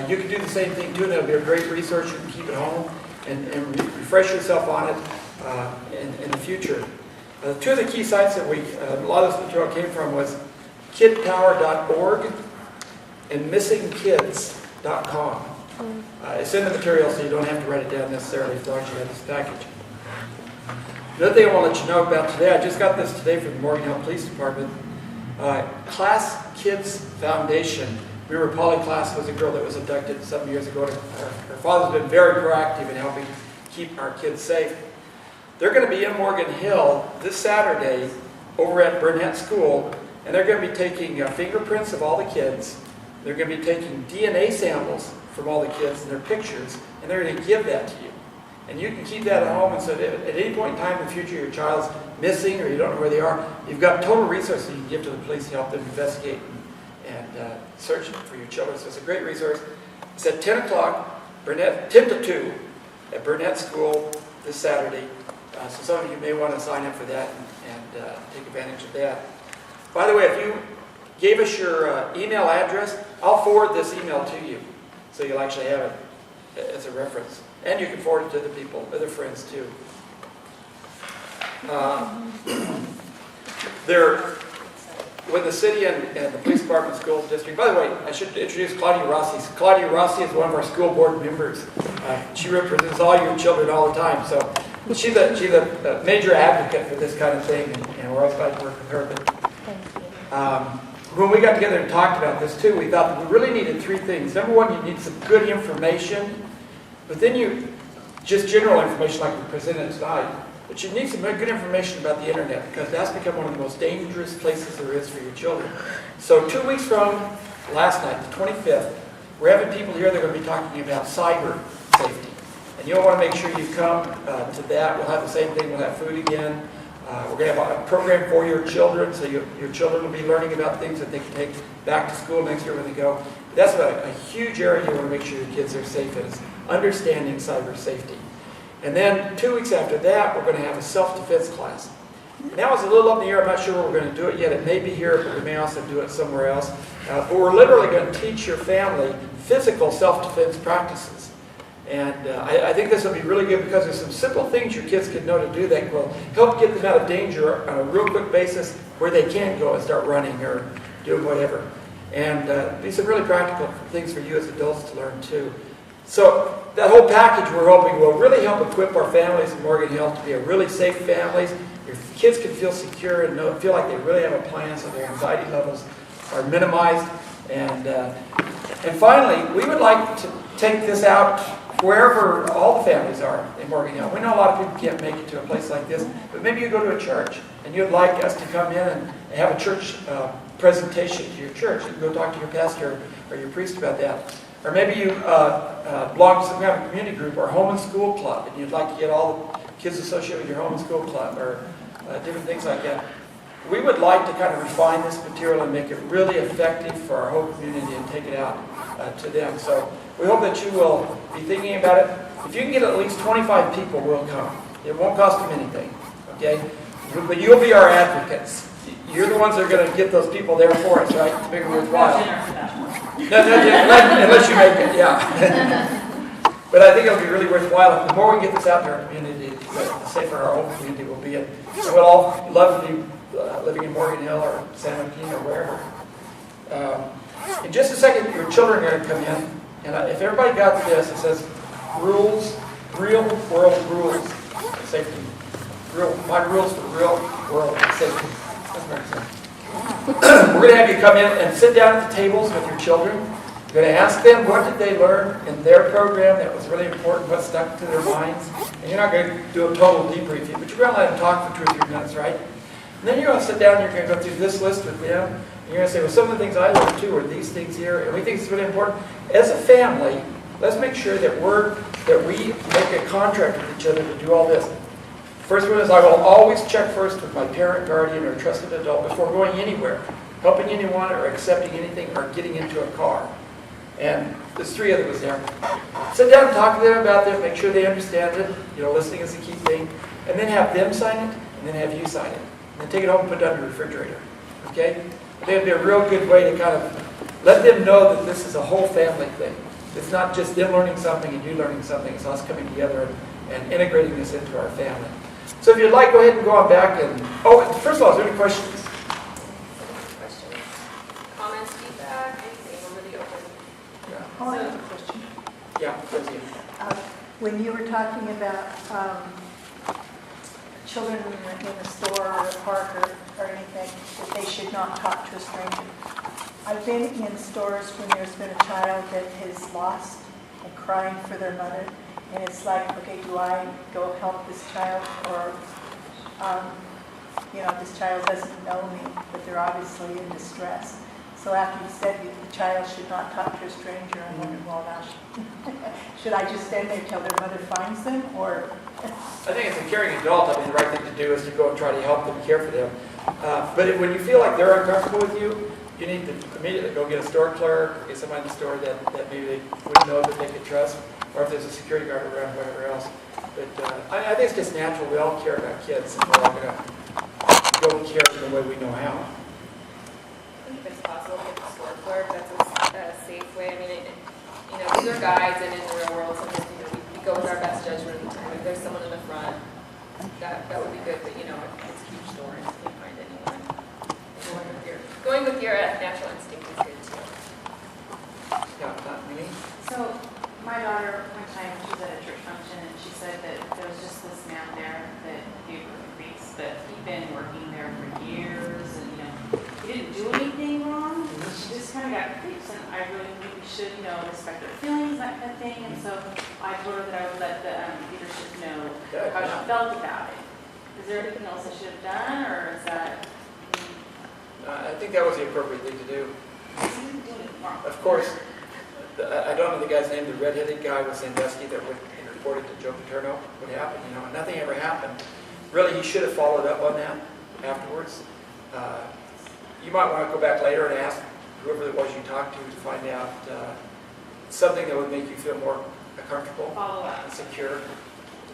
You can do the same thing too, and it'll be a great resource. You can keep it home and refresh yourself on it in the future. Two of the key sites that a lot of this material came from was kidpower.org and missingkids.com. It's in the material, so you don't have to write it down necessarily as long as you have this package. Another thing I want to let you know about today, I just got this today from the Morgan Hill Police Department. Class Kids Foundation. Remember Polly Class was a girl that was abducted some years ago. Her father's been very proactive in helping keep our kids safe. They're going to be in Morgan Hill this Saturday over at Burnett School, and they're going to be taking fingerprints of all the kids. They're going to be taking DNA samples from all the kids and their pictures, and they're going to give that to you. And you can keep that at home, and so that at any point in time in the future your child's missing or you don't know where they are, you've got total resources you can give to the police to help them investigate and search for your children. So it's a great resource. It's at 10 o'clock, 10 to 2 at Burnett School this Saturday. So some of you may want to sign up for that and take advantage of that. By the way, if you gave us your email address, I'll forward this email to you. So you'll actually have it as a reference. And you can forward it to other people, other friends too. With the city and the police department, schools district. By the way, I should introduce Claudia Rossi. Claudia Rossi is one of our school board members. She represents all your children all the time. So she's a major advocate for this kind of thing, and we're always glad to work with her. But when we got together and talked about this too, we thought that we really needed three things. Number one, you need some good information, but then just general information like we presented tonight. But you need some good information about the internet, because that's become one of the most dangerous places there is for your children. So 2 weeks from last night, the 25th, we're having people here that are going to be talking about cyber safety. And you'll want to make sure you come to that. We'll have the same thing. We'll have food again. We're going to have a program for your children, so your children will be learning about things that they can take back to school next year when they go. That's a huge area you want to make sure your kids are safe in, is understanding cyber safety. And then 2 weeks after that, we're going to have a self-defense class. And that was a little up in the air. I'm not sure where we're going to do it yet. It may be here, but we may also do it somewhere else. But we're literally going to teach your family physical self-defense practices. And I think this will be really good, because there's some simple things your kids can know to do that will help get them out of danger on a real quick basis, where they can go and start running or doing whatever. And these are really practical things for you as adults to learn too. So that whole package, we're hoping, will really help equip our families in Morgan Hill to be a really safe families. Your kids can feel secure and feel like they really have a plan, so their anxiety levels are minimized. And finally, we would like to take this out wherever all the families are in Morgan Hill. We know a lot of people can't make it to a place like this, but maybe you go to a church and you'd like us to come in and have a church presentation to your church. You can go talk to your pastor or your priest about that. Or maybe you belong to some kind of community group or home and school club, and you'd like to get all the kids associated with your home and school club, or different things like that. We would like to kind of refine this material and make it really effective for our whole community and take it out to them. So we hope that you will be thinking about it. If you can get at least 25 people, will come. It won't cost them anything, okay? But you'll be our advocates. You're the ones that are going to get those people there for us, right? To make it worthwhile. Unless you make it, yeah. But I think it'll be really worthwhile. The more we get this out in our community, the safer our whole community will be. And we'll all love to be living in Morgan Hill or San Joaquin or wherever. In just a second, your children are going to come in. And if everybody got this, it says rules, real world rules of safety. My rules for real world safety. That's very simple. We're going to have you come in and sit down at the tables with your children. You're going to ask them what did they learn in their program that was really important, what stuck to their minds. And you're not going to do a total debrief, but you're going to let them talk for 2 or 3 minutes, right? And then you're going to sit down and you're going to go through this list with them. And you're going to say, well, some of the things I learned too are these things here, and we think it's really important. As a family, let's make sure that we make a contract with each other to do all this. First one is, I will always check first with my parent, guardian, or trusted adult before going anywhere, helping anyone or accepting anything or getting into a car. And there's 3 of us there. Sit down and talk to them about it, make sure they understand it. Listening is the key thing. And then have them sign it, and then have you sign it. And then take it home and put it on the refrigerator. Okay? I think it'd be a real good way to kind of let them know that this is a whole family thing. It's not just them learning something and you learning something. It's us coming together and integrating this into our family. So if you'd like, go ahead and go on back and... first of all, is there any questions? Questions, comments, feedback, anything? We're really open. Yeah. Oh, I have a question. Yeah, that's you. When you were talking about children in the store or a park or anything, that they should not talk to a stranger. I've been in stores when there's been a child that is lost and crying for their mother, and it's like, okay, do I go help this child, or this child doesn't know me, but they're obviously in distress. So after you said the child should not talk to a stranger, I wondered, well, now, should I just stand there till their mother finds them, or? I think as a caring adult, the right thing to do is to go and try to help them, care for them. But when you feel like they're uncomfortable with you, you need to immediately go get a store clerk, get somebody in the store that maybe they wouldn't know that they could trust, or if there's a security guard around, whatever else. But I think it's just natural. We all care about kids, and we're all going to go and care in the way we know how. I think if it's possible to get the store clerk, that's a safe way. These are guides, and in the real world, sometimes we go with our best judgment at the time. If there's someone in the front, that would be good. But it's a huge store, and you can't find anyone. going with your natural instinct is good too. Yeah, not me. So, my daughter, one time, she was at a church function, and she said that there was just this man there that gave her a crease, but he'd been working there for years, and, he didn't do anything wrong. She just kind of got creeps, and I really think we should, respect her feelings, that kind of thing, and so I told her that I would let the leadership know Good, how yeah. she felt about it. Is there anything else I should have done, or is that, I think that was the appropriate thing to do. he didn't do anything wrong? Of course, I don't know the guy's name, the red-headed guy with Sandusky that would reported to Joe Paterno what happened, and nothing ever happened. Really, he should have followed up on that afterwards. You might want to go back later and ask whoever it was you talked to find out something that would make you feel more comfortable Follow up. and secure.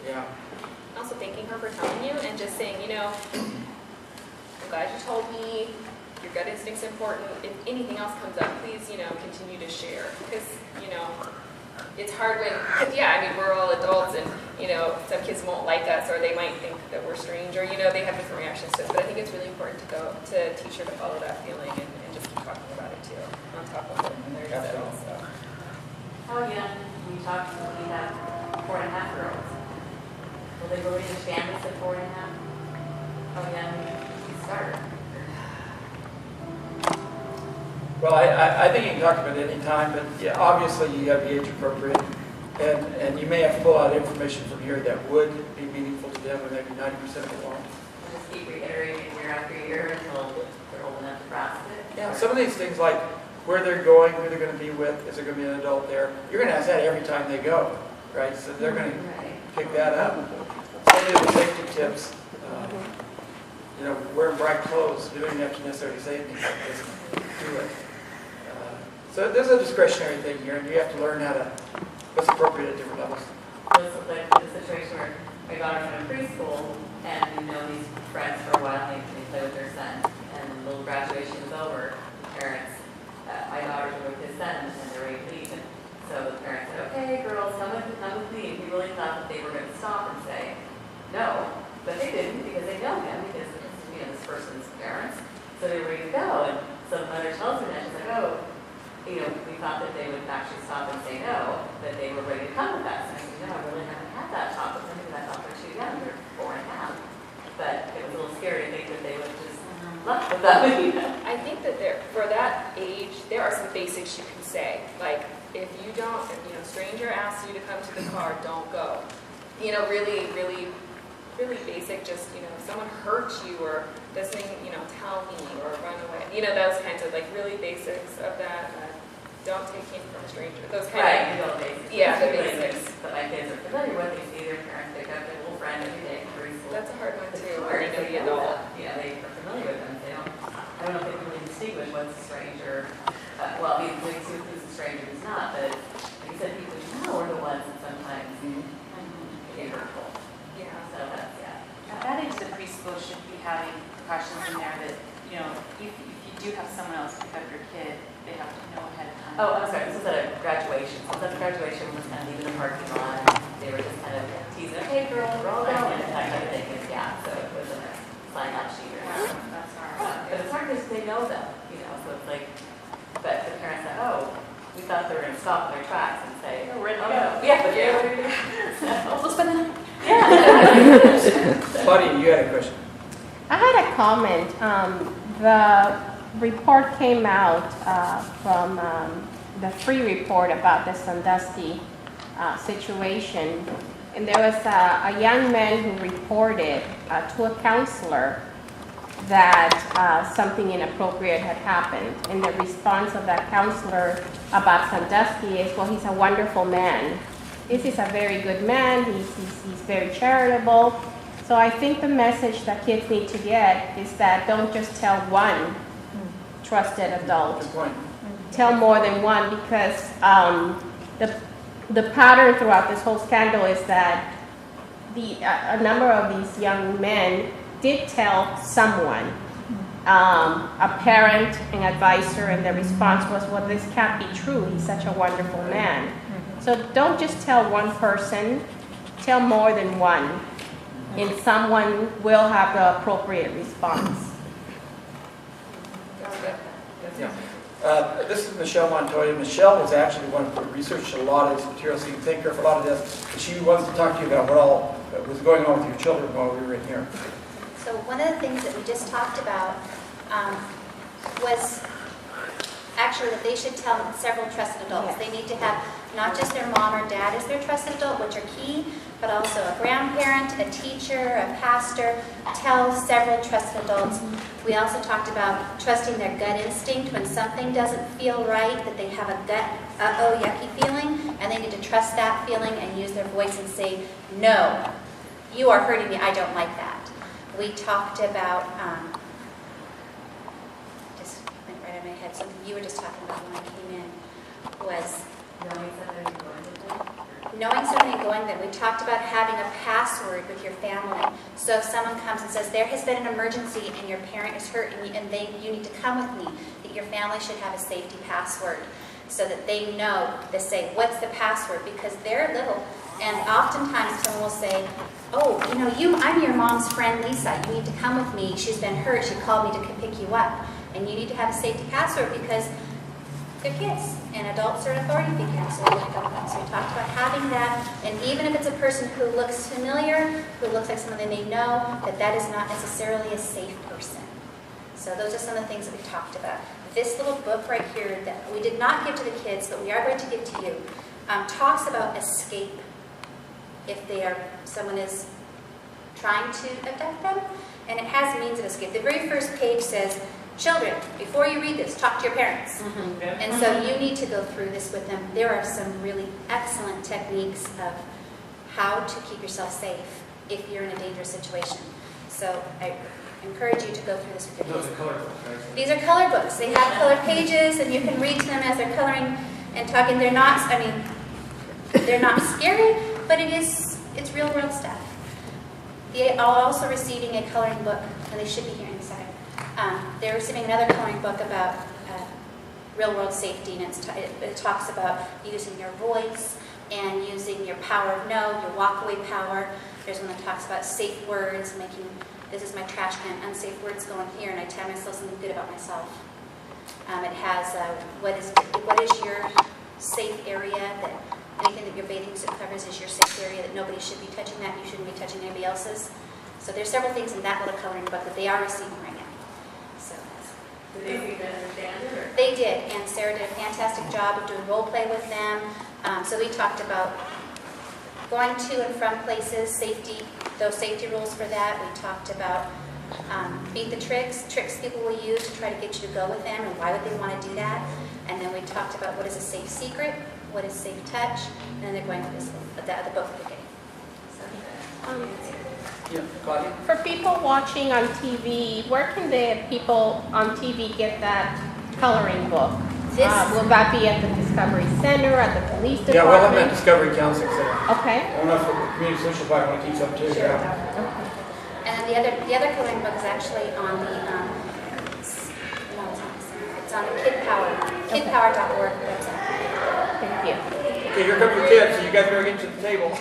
Yeah. Also thanking her for telling you and just saying, I'm glad you told me. Your gut instinct's important. If anything else comes up, please, continue to share. Because, it's hard when, we're all adults and, some kids won't like us or they might think that we're strange or, they have different reactions to us. But I think it's really important to teach her to follow that feeling and just keep talking about it too, on top of what they're settled. So. How young we talk when we have 4.5 girls? Will they go into families at 4.5? How young we start? Well, I think you can talk about it any time, but yeah, obviously you got to be age appropriate. And you may have to pull out information from here that would be meaningful to them, and maybe 90% of it won't. We'll just keep reiterating year after year until they're old enough to grasp it? Yeah, some of these things like where they're going, who they're going to be with, is there going to be an adult there? You're going to ask that every time they go, right? So they're going to Right. pick that up. Some of the safety tips, wearing bright clothes, you don't even have to necessarily say anything, just do it. So there's a discretionary thing here, and you have to learn what's appropriate at different levels. This is like the situation where my daughter's in preschool, and we've known these friends for a while, and they play with their son. And the little graduation is over, the parents, my daughters were with his son, and they're ready to leave. And so the parents said, okay, girls, come with me. And we really thought that they were going to stop and say no, but they didn't because they know him, because this person's parents. So they were ready to go. And so the mother tells me that, she's like, oh, we thought that they would actually stop and say no, that they were ready to come with us. And I said, no, I really haven't had that talk with them because I thought they're too young, they're 4.5. But it was a little scary to think that they would just left with them. I think that for that age, there are some basics you can say. Like, if you don't, stranger asks you to come to the car, don't go. Really, really, really basic, just, if someone hurts you or doesn't, tell me or run away. Those kinds of, really basics of that. Don't take anything from a stranger. Those kind Right, of, the basics. yeah, the Really basics. That my kids are familiar with. They see their parents pick up their little friend every day from preschool. That's a hard one It's too, hard where to the know adult. that. They are familiar with them. I don't know if they can really distinguish what's a stranger. Well, we see who's a stranger, who's not. But like you said, people you know are the ones that sometimes get hurtful. Yeah. So that's, yeah. That age, the preschool should be having precautions in there that, if you do have someone else pick up your kid, they have to know ahead of time. Oh, I'm sorry, this was at a graduation. So at graduation, was kind of leaving the parking lot. They were just kind of teasing, okay, girls, we're all going, and that kind of thing. And yeah, so it wasn't a sign-out sheet or anything. That's all right. But it's hard because they know them, so it's like, but the parents said, oh, we thought they were going to stop in their tracks and say, Oh, ready to oh, go. no. Yeah, but they're ready to go. Let's spend the Yeah. Claudia, you had a question. I had a comment. The report came out from the free report about the Sandusky situation. And there was a young man who reported to a counselor that something inappropriate had happened. And the response of that counselor about Sandusky is, well, he's a wonderful man. This is a very good man. He's very charitable. So I think the message that kids need to get is that don't just tell one trusted adult. Good point. Tell more than one, because the pattern throughout this whole scandal is that a number of these young men did tell someone, a parent, an advisor, and the response was, well, this can't be true. He's such a wonderful man. So don't just tell one person, tell more than one, and someone will have the appropriate response. Yeah. This is Michelle Montoya. Michelle was actually the one who researched a lot of this material, so you can thank her for a lot of this. And she wants to talk to you about what all was going on with your children while we were in here. So one of the things that we just talked about was actually that they should tell several trusted adults. They need to have not just their mom or dad as their trusted adult, which are key, but also a grandparent, a teacher, a pastor. Tell several trusted adults. We also talked about trusting their gut instinct when something doesn't feel right, that they have a gut, uh-oh, yucky feeling, and they need to trust that feeling and use their voice and say, no, you are hurting me, I don't like that. We talked about, just went right out of my head, something you were just talking about when I came in, was Knowing something you're going to do. knowing something and going there. We talked about having a password with your family. So if someone comes and says, there has been an emergency and your parent is hurt and you need to come with me, that your family should have a safety password so that they know to say, what's the password? Because they're little. And oftentimes someone will say, oh, I'm your mom's friend, Lisa. You need to come with me. She's been hurt. She called me to pick you up. And you need to have a safety password because they're kids, and adults are authority figures. So we talked about having that, and even if it's a person who looks familiar, who looks like someone they may know, that is not necessarily a safe person. So those are some of the things that we talked about. This little book right here that we did not give to the kids, but we are going to give to you, talks about escape. If someone is trying to abduct them, and it has means of escape. The very first page says, children, before you read this, talk to your parents. And so you need to go through this with them. There are some really excellent techniques of how to keep yourself safe if you're in a dangerous situation. So I encourage you to go through this with your kids. Those are color books, right? These are color books. They have colored pages, and you can read to them as they're coloring and talking. They're not scary, but it's real world stuff. They are also receiving a coloring book, and they should be here in a second. They're receiving another coloring book about real-world safety, and it talks about using your voice and using your power of no, your walk-away power. There's one that talks about safe words, this is my trash can, unsafe words go in here, and I tell myself something good about myself. It has what is your safe area, that anything that your bathing suit covers is your safe area, that nobody should be touching that, you shouldn't be touching anybody else's. So there's several things in that little coloring book that they are receiving right now. Did they seem to understand it? Or? They did, and Sarah did a fantastic job of doing role play with them. So we talked about going to and from places, those safety rules for that. We talked about beat the tricks people will use to try to get you to go with them, and why would they want to do that. And then we talked about what is a safe secret, what is safe touch, and then they're going through the book at the beginning. So, Yeah, Claudia? For people watching on TV, where can the people on TV get that coloring book? Will that be at the Discovery Center, at the police department? Yeah, we'll have that Discovery Counseling Center. Okay. I don't know if the community social fire want to keep up too. Sure. Yeah. Okay. And then the other coloring book is actually on the it's on the kidpower.org website. Thank you. Okay, here come your kids, so you guys better get to the table.